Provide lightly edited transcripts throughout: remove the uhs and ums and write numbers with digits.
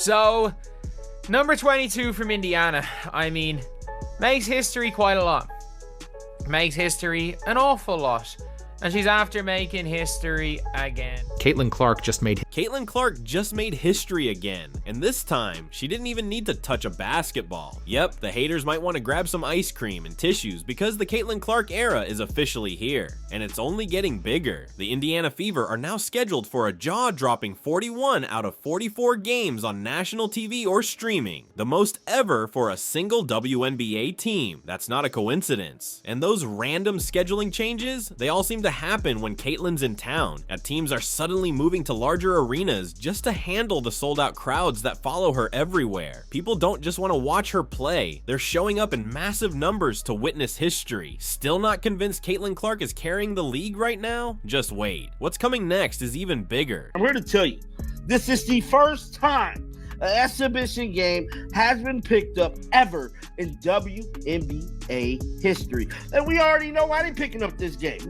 So, number 22 from Indiana. I mean, makes history quite a lot. Makes history an awful lot. And she's after making history again. Caitlin Clark just made history again, and this time, she didn't even need to touch a basketball. Yep, the haters might want to grab some ice cream and tissues because the Caitlin Clark era is officially here, and it's only getting bigger. The Indiana Fever are now scheduled for a jaw-dropping 41 out of 44 games on national TV or streaming, the most ever for a single WNBA team. That's not a coincidence. And those random scheduling changes, they all seem to happen when Caitlin's in town, and teams are suddenly moving to larger arenas just to handle the sold-out crowds that follow her everywhere. People don't just want to watch her play, they're showing up in massive numbers to witness history. Still not convinced Caitlin Clark is carrying the league right now? Just wait. What's coming next is even bigger. I'm here to tell you, this is the first time an exhibition game has been picked up ever in WNBA history. And we already know why they're picking up this game.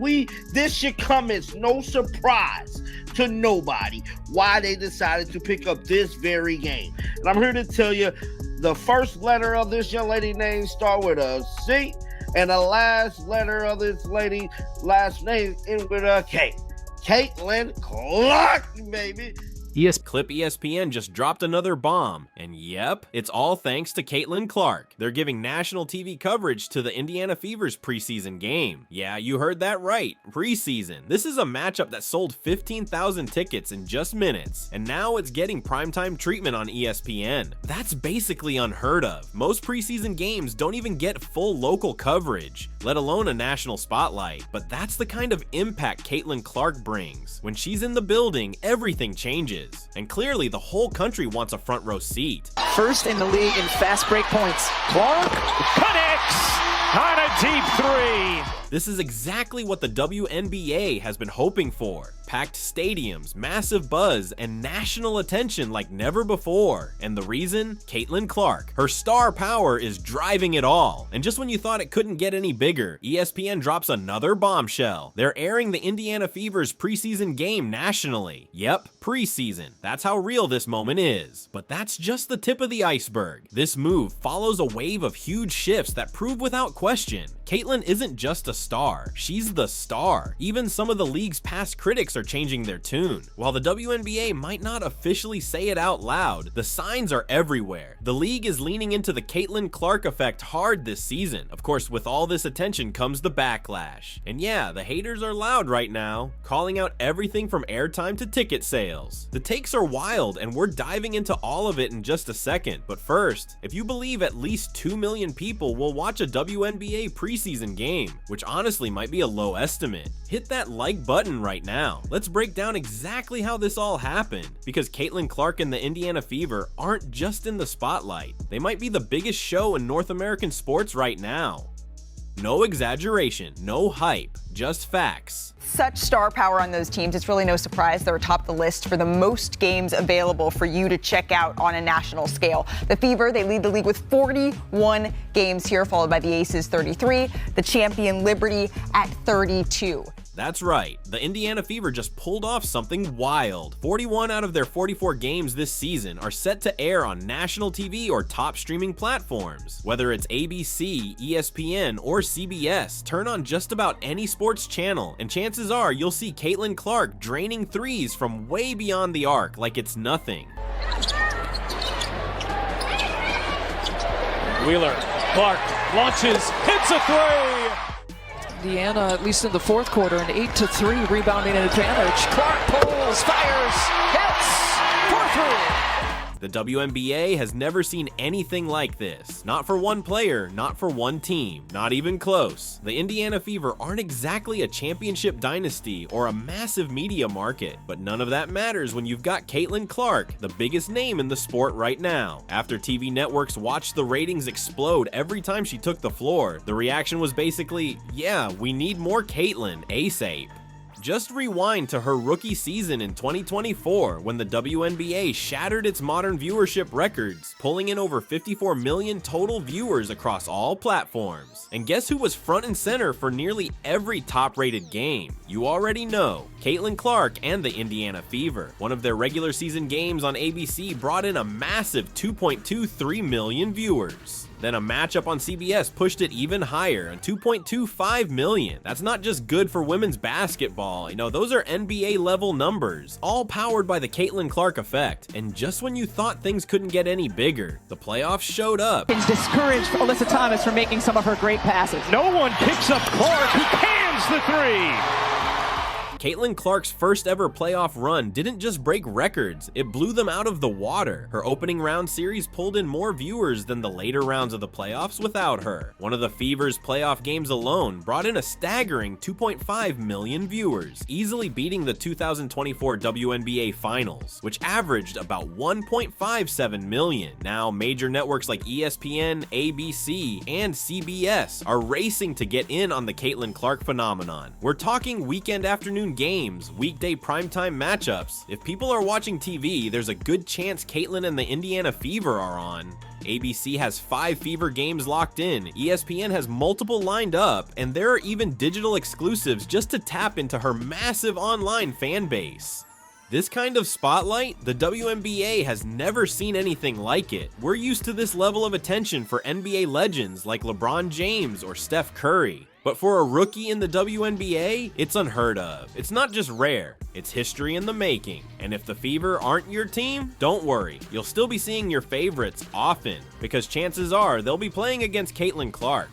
This should come as no surprise to nobody why they decided to pick up this very game. And I'm here to tell you, the first letter of this young lady name start with a C, and the last letter of this lady last name end with a K. Caitlin Clark, baby. ESPN just dropped another bomb, and yep, it's all thanks to Caitlin Clark. They're giving national TV coverage to the Indiana Fever's preseason game. Yeah, you heard that right, preseason. This is a matchup that sold 15,000 tickets in just minutes, and now it's getting primetime treatment on ESPN. That's basically unheard of. Most preseason games don't even get full local coverage, let alone a national spotlight. But that's the kind of impact Caitlin Clark brings. When she's in the building, everything changes. And clearly the whole country wants a front row seat. First in the league in fast break points. Clark connects on a deep three. This is exactly what the WNBA has been hoping for. Packed stadiums, massive buzz, and national attention like never before. And the reason? Caitlin Clark. Her star power is driving it all. And just when you thought it couldn't get any bigger, ESPN drops another bombshell. They're airing the Indiana Fever's preseason game nationally. Yep, preseason. That's how real this moment is. But that's just the tip of the iceberg. This move follows a wave of huge shifts that prove without question, Caitlin isn't just a star, she's the star. Even some of the league's past critics are changing their tune. While the WNBA might not officially say it out loud, the signs are everywhere. The league is leaning into the Caitlin Clark effect hard this season. Of course, with all this attention comes the backlash. And yeah, the haters are loud right now, calling out everything from airtime to ticket sales. The takes are wild, and we're diving into all of it in just a second. But first, if you believe at least 2 million people will watch a WNBA preseason game, which honestly might be a low estimate, hit that like button right now. Let's break down exactly how this all happened, because Caitlin Clark and the Indiana Fever aren't just in the spotlight. They might be the biggest show in North American sports right now. No exaggeration, no hype, just facts. Such star power on those teams, it's really no surprise they're atop the list for the most games available for you to check out on a national scale. The Fever, they lead the league with 41 games here, followed by the Aces 33, the champion Liberty at 32. That's right, the Indiana Fever just pulled off something wild. 41 out of their 44 games this season are set to air on national TV or top streaming platforms. Whether it's ABC, ESPN, or CBS, turn on just about any sports channel, and chances are you'll see Caitlin Clark draining threes from way beyond the arc like it's nothing. Wheeler, Clark launches, hits a three. Indiana, at least in the fourth quarter, an 8-3 rebounding advantage. Clark pulls, fires, hits, 4-3. The WNBA has never seen anything like this. Not for one player, not for one team, not even close. The Indiana Fever aren't exactly a championship dynasty or a massive media market, but none of that matters when you've got Caitlin Clark, the biggest name in the sport right now. After TV networks watched the ratings explode every time she took the floor, the reaction was basically, yeah, we need more Caitlin ASAP. Just rewind to her rookie season in 2024 when the WNBA shattered its modern viewership records, pulling in over 54 million total viewers across all platforms. And guess who was front and center for nearly every top-rated game? You already know, Caitlin Clark and the Indiana Fever. One of their regular season games on ABC brought in a massive 2.23 million viewers. Then a matchup on CBS pushed it even higher at 2.25 million. That's not just good for women's basketball, those are NBA level numbers, all powered by the Caitlin Clark effect. And just when you thought things couldn't get any bigger, the playoffs showed up. Discouraged Alyssa Thomas from making some of her great passes. No one picks up Clark, who cans the three. Caitlin Clark's first ever playoff run didn't just break records, it blew them out of the water. Her opening round series pulled in more viewers than the later rounds of the playoffs without her. One of the Fever's playoff games alone brought in a staggering 2.5 million viewers, easily beating the 2024 WNBA Finals, which averaged about 1.57 million. Now, major networks like ESPN, ABC, and CBS are racing to get in on the Caitlin Clark phenomenon. We're talking weekend afternoon games, weekday primetime matchups. If people are watching TV, there's a good chance Caitlin and the Indiana Fever are on. ABC has 5 Fever games locked in, ESPN has multiple lined up, and there are even digital exclusives just to tap into her massive online fan base. This kind of spotlight, the WNBA has never seen anything like it. We're used to this level of attention for NBA legends like LeBron James or Steph Curry. But for a rookie in the WNBA, it's unheard of. It's not just rare, it's history in the making. And if the Fever aren't your team, don't worry, you'll still be seeing your favorites often, because chances are they'll be playing against Caitlin Clark.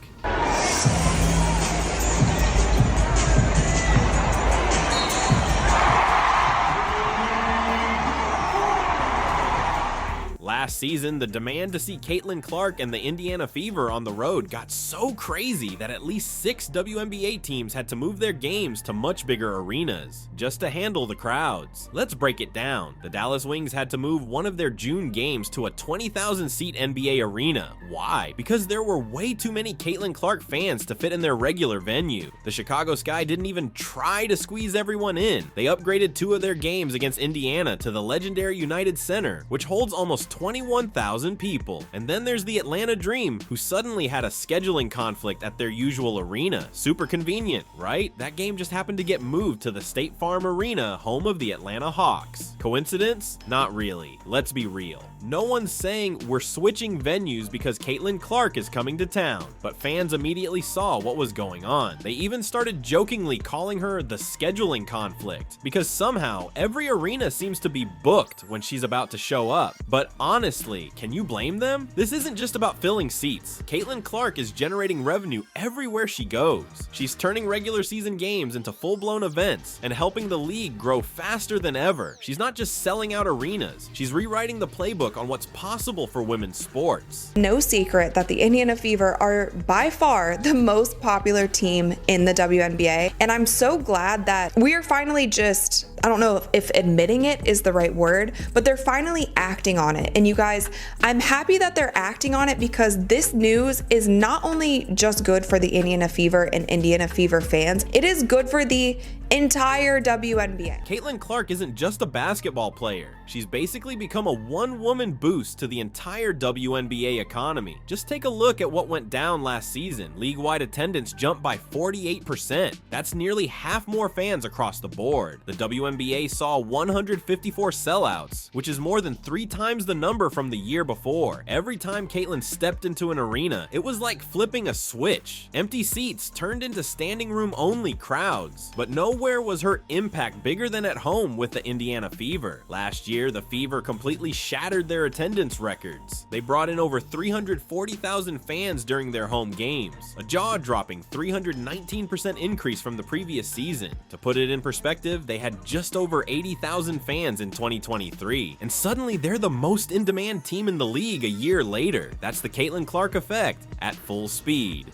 Last season, the demand to see Caitlin Clark and the Indiana Fever on the road got so crazy that at least 6 WNBA teams had to move their games to much bigger arenas, just to handle the crowds. Let's break it down. The Dallas Wings had to move one of their June games to a 20,000-seat NBA arena. Why? Because there were way too many Caitlin Clark fans to fit in their regular venue. The Chicago Sky didn't even try to squeeze everyone in. They upgraded 2 of their games against Indiana to the legendary United Center, which holds almost 21,000 people. And then there's the Atlanta Dream, who suddenly had a scheduling conflict at their usual arena. Super convenient, right? That game just happened to get moved to the State Farm Arena, home of the Atlanta Hawks. Coincidence? Not really. Let's be real. No one's saying we're switching venues because Caitlin Clark is coming to town, but fans immediately saw what was going on. They even started jokingly calling her the scheduling conflict, because somehow every arena seems to be booked when she's about to show up. But honestly, can you blame them? This isn't just about filling seats. Caitlin Clark is generating revenue everywhere she goes. She's turning regular season games into full-blown events and helping the league grow faster than ever. She's not just selling out arenas, she's rewriting the playbook on what's possible for women's sports. No secret that the Indiana Fever are by far the most popular team in the WNBA, and I'm so glad that we are finally just, I don't know if admitting it is the right word, but they're finally acting on it. And you guys, I'm happy that they're acting on it, because this news is not only just good for the Indiana Fever and Indiana Fever fans, it is good for the entire WNBA. Caitlin Clark isn't just a basketball player. She's basically become a one-woman boost to the entire WNBA economy. Just take a look at what went down last season. League-wide attendance jumped by 48%. That's nearly half more fans across the board. The WNBA saw 154 sellouts, which is more than 3 times the number from the year before. Every time Caitlin stepped into an arena, it was like flipping a switch. Empty seats turned into standing room only crowds. But nowhere was her impact bigger than at home with the Indiana Fever. Last year, the Fever completely shattered their attendance records. They brought in over 340,000 fans during their home games, a jaw-dropping 319% increase from the previous season. To put it in perspective, they had just over 80,000 fans in 2023, and suddenly they're the most in-demand team in the league a year later. That's the Caitlin Clark effect at full speed.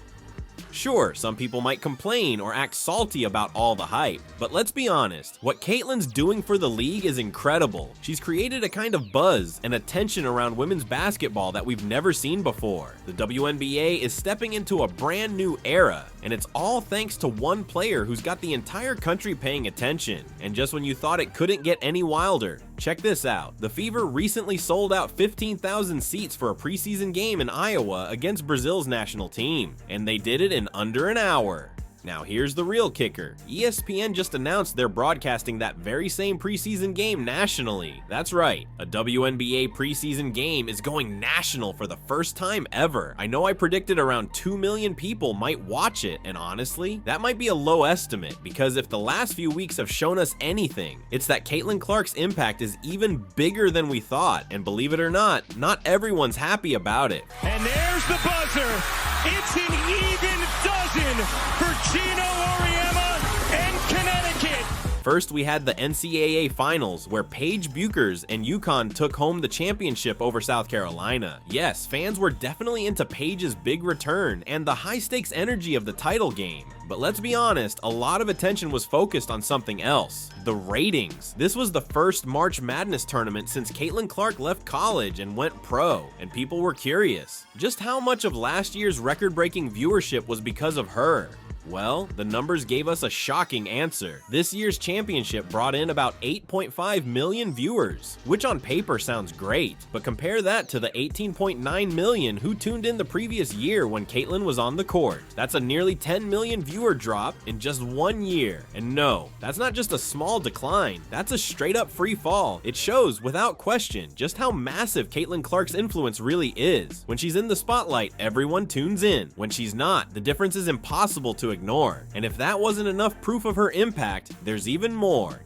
Sure, some people might complain or act salty about all the hype, but let's be honest, what Caitlyn's doing for the league is incredible. She's created a kind of buzz and attention around women's basketball that we've never seen before. The WNBA is stepping into a brand new era, and it's all thanks to one player who's got the entire country paying attention. And just when you thought it couldn't get any wilder, check this out. The Fever recently sold out 15,000 seats for a preseason game in Iowa against Brazil's national team, and they did it in under an hour. Now here's the real kicker. ESPN just announced they're broadcasting that very same preseason game nationally. That's right, a WNBA preseason game is going national for the first time ever. I know I predicted around 2 million people might watch it, and honestly, that might be a low estimate, because if the last few weeks have shown us anything, it's that Caitlin Clark's impact is even bigger than we thought, and believe it or not everyone's happy about it. And there's the buzzer. It's an even dozen for Gino Wnba and Connecticut. First, we had the NCAA Finals, where Paige Bueckers and UConn took home the championship over South Carolina. Yes, fans were definitely into Paige's big return and the high-stakes energy of the title game. But let's be honest, a lot of attention was focused on something else: the ratings. This was the first March Madness tournament since Caitlin Clark left college and went pro, and people were curious. Just how much of last year's record-breaking viewership was because of her? Well, the numbers gave us a shocking answer. This year's championship brought in about 8.5 million viewers, which on paper sounds great, but compare that to the 18.9 million who tuned in the previous year when Caitlin was on the court. That's a nearly 10 million viewer drop in just 1 year. And no, that's not just a small decline, that's a straight up free fall. It shows without question just how massive Caitlin Clark's influence really is. When she's in the spotlight, everyone tunes in. When she's not, the difference is impossible to ignore. And if that wasn't enough proof of her impact, there's even more.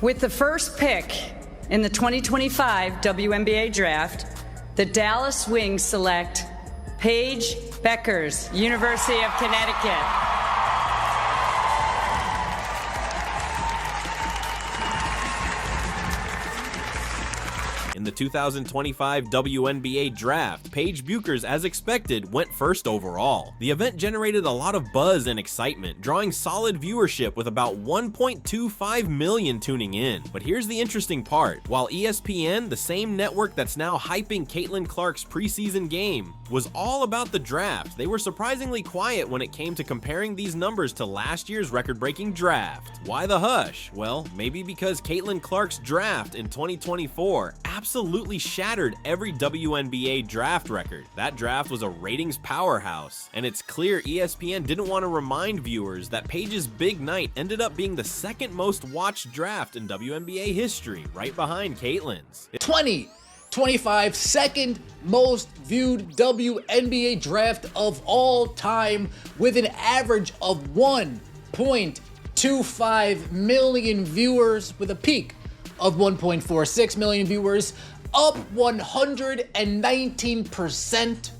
With the first pick in the 2025 WNBA draft, the Dallas Wings select Paige Bueckers, University of Connecticut. In the 2025 WNBA draft, Paige Bueckers, as expected, went first overall. The event generated a lot of buzz and excitement, drawing solid viewership with about 1.25 million tuning in. But here's the interesting part. While ESPN, the same network that's now hyping Caitlin Clark's preseason game, was all about the draft, they were surprisingly quiet when it came to comparing these numbers to last year's record-breaking draft. Why the hush? Well, maybe because Caitlin Clark's draft in 2024 absolutely shattered every WNBA draft record. That draft was a ratings powerhouse, and it's clear ESPN didn't want to remind viewers that Paige's big night ended up being the second most watched draft in WNBA history, right behind Caitlin's. 2025 second most viewed WNBA draft of all time, with an average of 1.25 million viewers, with a peak of 1.46 million viewers, up 119%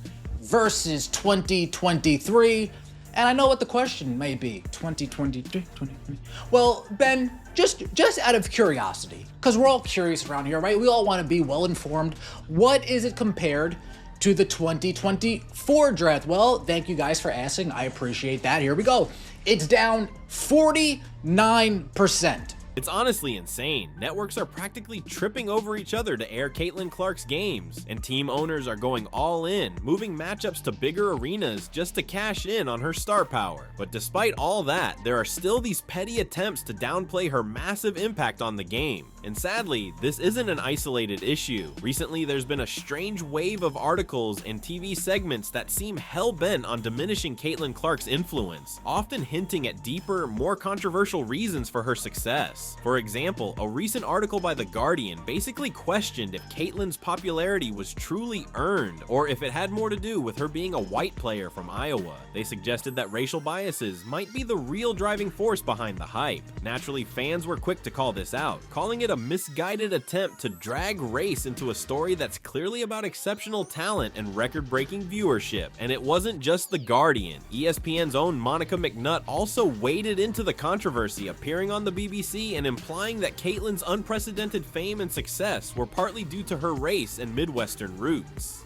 versus 2023. And I know what the question may be. 2023, 2020. Well, Ben, just out of curiosity, because we're all curious around here, right? We all want to be well informed. What is it compared to the 2024 draft? Well, thank you guys for asking. I appreciate that. Here we go. It's down 49%. It's honestly insane. Networks are practically tripping over each other to air Caitlin Clark's games, and team owners are going all in, moving matchups to bigger arenas just to cash in on her star power. But despite all that, there are still these petty attempts to downplay her massive impact on the game. And sadly, this isn't an isolated issue. Recently, there's been a strange wave of articles and TV segments that seem hell-bent on diminishing Caitlin Clark's influence, often hinting at deeper, more controversial reasons for her success. For example, a recent article by The Guardian basically questioned if Caitlin's popularity was truly earned, or if it had more to do with her being a white player from Iowa. They suggested that racial biases might be the real driving force behind the hype. Naturally, fans were quick to call this out, calling it a misguided attempt to drag race into a story that's clearly about exceptional talent and record-breaking viewership. And it wasn't just The Guardian. ESPN's own Monica McNutt also waded into the controversy, appearing on the BBC and implying that Caitlin's unprecedented fame and success were partly due to her race and Midwestern roots.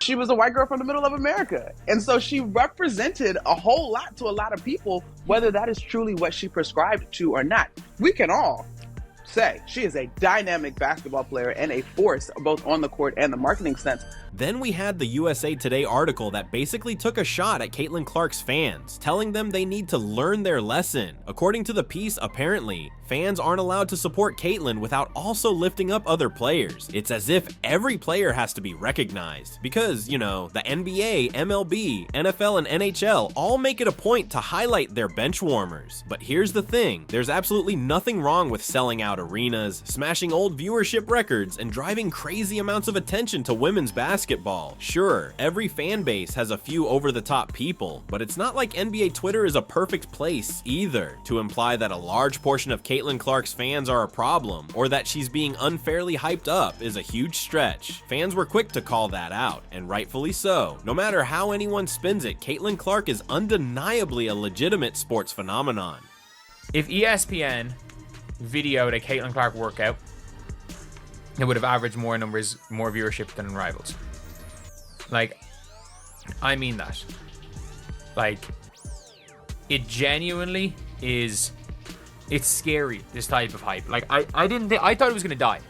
she was a white girl from the middle of America. And so she represented a whole lot to a lot of people, whether that is truly what she prescribed to or not. We can all say she is a dynamic basketball player and a force both on the court and the marketing sense. Then we had the USA Today article that basically took a shot at Caitlin Clark's fans, telling them they need to learn their lesson. According to the piece, apparently, fans aren't allowed to support Caitlin without also lifting up other players. It's as if every player has to be recognized, because, you know, the NBA, MLB, NFL, and NHL all make it a point to highlight their bench warmers. But here's the thing, there's absolutely nothing wrong with selling out arenas, smashing old viewership records, and driving crazy amounts of attention to women's basketball. Sure, every fan base has a few over-the-top people, but it's not like NBA Twitter is a perfect place either. To imply that a large portion of Caitlin Clark's fans are a problem, or that she's being unfairly hyped up, is a huge stretch. Fans were quick to call that out, and rightfully so. No matter how anyone spins it, Caitlin Clark is undeniably a legitimate sports phenomenon. If ESPN videoed a Caitlin Clark workout, it would have averaged more viewership than Rivals. Like, I mean that. Like, it genuinely is, it's scary, this type of hype. Like, I thought it was gonna die.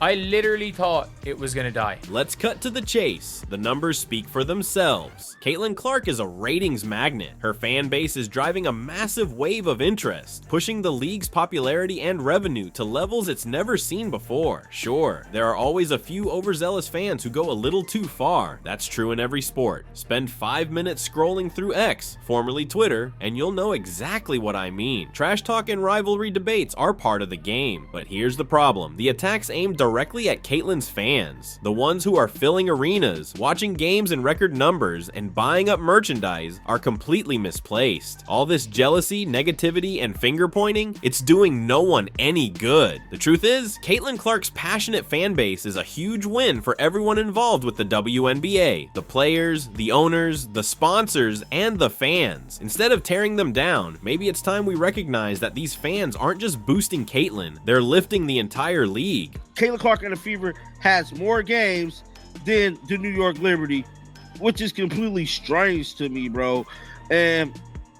I literally thought it was gonna die. Let's cut to the chase. The numbers speak for themselves. Caitlin Clark is a ratings magnet. Her fan base is driving a massive wave of interest, pushing the league's popularity and revenue to levels it's never seen before. Sure, there are always a few overzealous fans who go a little too far. That's true in every sport. Spend 5 minutes scrolling through X, formerly Twitter, and you'll know exactly what I mean. Trash talk and rivalry debates are part of the game, but here's the problem. The attacks aim directly at Caitlin's fans, the ones who are filling arenas, watching games in record numbers, and buying up merchandise, are completely misplaced. All this jealousy, negativity, and finger pointing, it's doing no one any good. The truth is, Caitlin Clark's passionate fan base is a huge win for everyone involved with the WNBA, the players, the owners, the sponsors, and the fans. Instead of tearing them down, maybe it's time we recognize that these fans aren't just boosting Caitlin, they're lifting the entire league. Caitlin Clark and the Fever has more games than the New York Liberty, which is completely strange to me, bro. And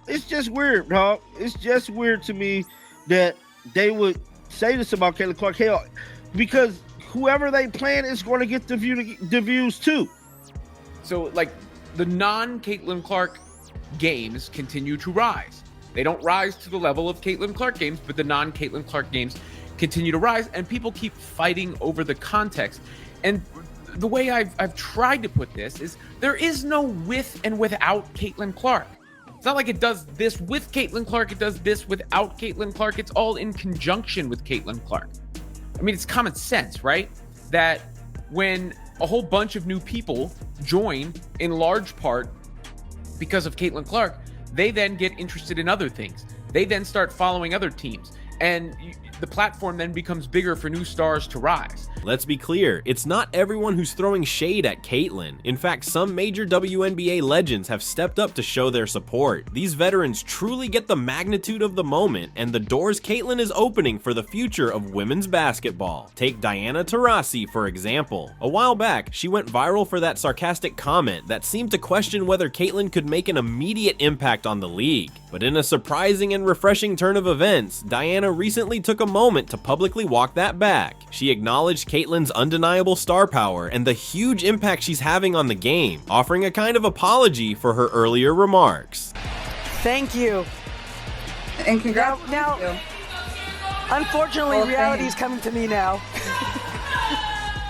it's just weird, dog. It's just weird to me that they would say this about Caitlin Clark. Hell, because whoever they plan is going to get the views too. So, like, the non-Caitlin Clark games continue to rise. They don't rise to the level of Caitlin Clark games, but the non-Caitlin Clark games continue to rise, and people keep fighting over the context. And the way I've tried to put this is there is no with and without Caitlin Clark. It's not like it does this with Caitlin Clark, it does this without Caitlin Clark. It's all in conjunction with Caitlin Clark. I mean, it's common sense, right? That when a whole bunch of new people join, in large part because of Caitlin Clark, they then get interested in other things. They then start following other teams. And the platform then becomes bigger for new stars to rise. Let's be clear, it's not everyone who's throwing shade at Caitlin. In fact, some major WNBA legends have stepped up to show their support. These veterans truly get the magnitude of the moment and the doors Caitlin is opening for the future of women's basketball. Take Diana Taurasi, for example. A while back, she went viral for that sarcastic comment that seemed to question whether Caitlin could make an immediate impact on the league. But in a surprising and refreshing turn of events, Diana recently took a moment to publicly walk that back. She acknowledged Caitlin's undeniable star power and the huge impact she's having on the game, offering a kind of apology for her earlier remarks. Thank you. And congrats. Now, unfortunately, reality is coming to me now.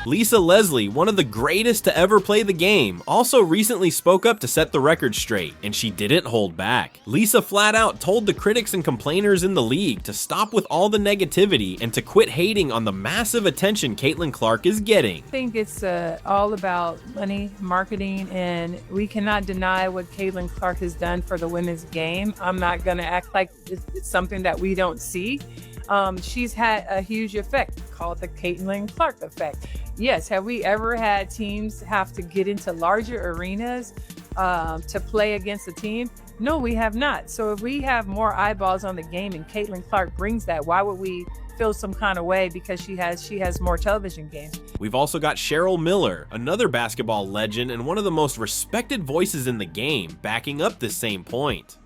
Lisa Leslie, one of the greatest to ever play the game, also recently spoke up to set the record straight, and she didn't hold back. Lisa flat out told the critics and complainers in the league to stop with all the negativity and to quit hating on the massive attention Caitlin Clark is getting. I think it's all about money, marketing, and we cannot deny what Caitlin Clark has done for the women's game. I'm not going to act like it's something that we don't see. She's had a huge effect called the Caitlin Clark effect. Yes, have we ever had teams have to get into larger arenas to play against a team? No, we have not. So if we have more eyeballs on the game and Caitlin Clark brings that, why would we feel some kind of way because she has more television games? We've also got Cheryl Miller, another basketball legend and one of the most respected voices in the game, backing up this same point.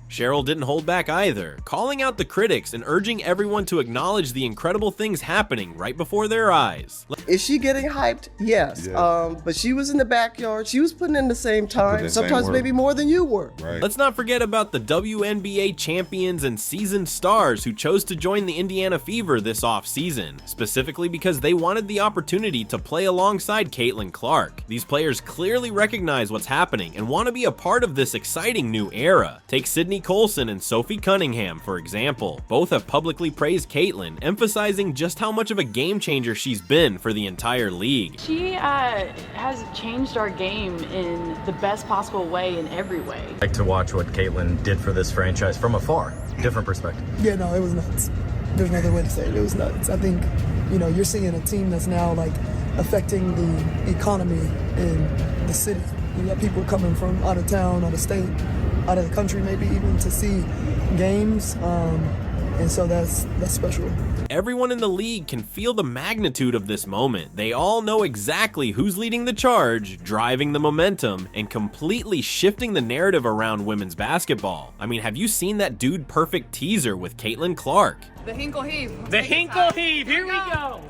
Cheryl didn't hold back either, calling out the critics and urging everyone to acknowledge the incredible things happening right before their eyes. Is she getting hyped? Yes. But she was in the backyard. She was putting in the same time, sometimes maybe more than you were. Right. Let's not forget about the WNBA champions and seasoned stars who chose to join the Indiana Fever this offseason, specifically because they wanted the opportunity to play alongside Caitlin Clark. These players clearly recognize what's happening and want to be a part of this exciting new era. Take Sydney Colson and Sophie Cunningham, for example. Both have publicly praised Caitlin, emphasizing just how much of a game changer she's been for the entire league. She has changed our game in the best possible way in every way. I like to watch what Caitlin did for this franchise from afar. Different perspective. Yeah, no, it was nuts. There's no other way to say it. It was nuts. I think, you're seeing a team that's now affecting the economy in the city. You got people coming from out of town, out of state, out of the country, maybe even to see games, and so that's special. Everyone in the league can feel the magnitude of this moment. They all know exactly who's leading the charge, driving the momentum, and completely shifting the narrative around women's basketball. I mean, have you seen that Dude Perfect teaser with Caitlin Clark? The Hinkle Heave. The Hinkle Heave, here we go.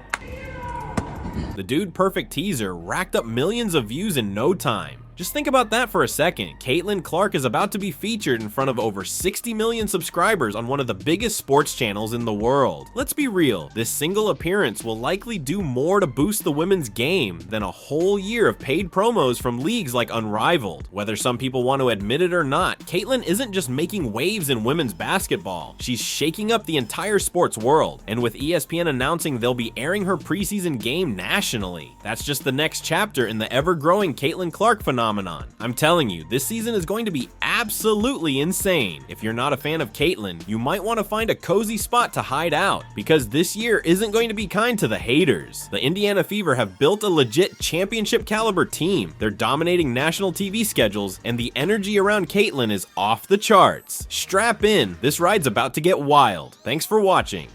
The Dude Perfect teaser racked up millions of views in no time. Just think about that for a second. Caitlin Clark is about to be featured in front of over 60 million subscribers on one of the biggest sports channels in the world. Let's be real, this single appearance will likely do more to boost the women's game than a whole year of paid promos from leagues like Unrivaled. Whether some people want to admit it or not, Caitlin isn't just making waves in women's basketball. She's shaking up the entire sports world, and with ESPN announcing they'll be airing her preseason game nationally, that's just the next chapter in the ever-growing Caitlin Clark phenomenon. I'm telling you, this season is going to be absolutely insane. If you're not a fan of Caitlin, you might want to find a cozy spot to hide out, because this year isn't going to be kind to the haters. The Indiana Fever have built a legit championship caliber team. They're dominating national TV schedules, and the energy around Caitlin is off the charts. Strap in, this ride's about to get wild. Thanks for watching.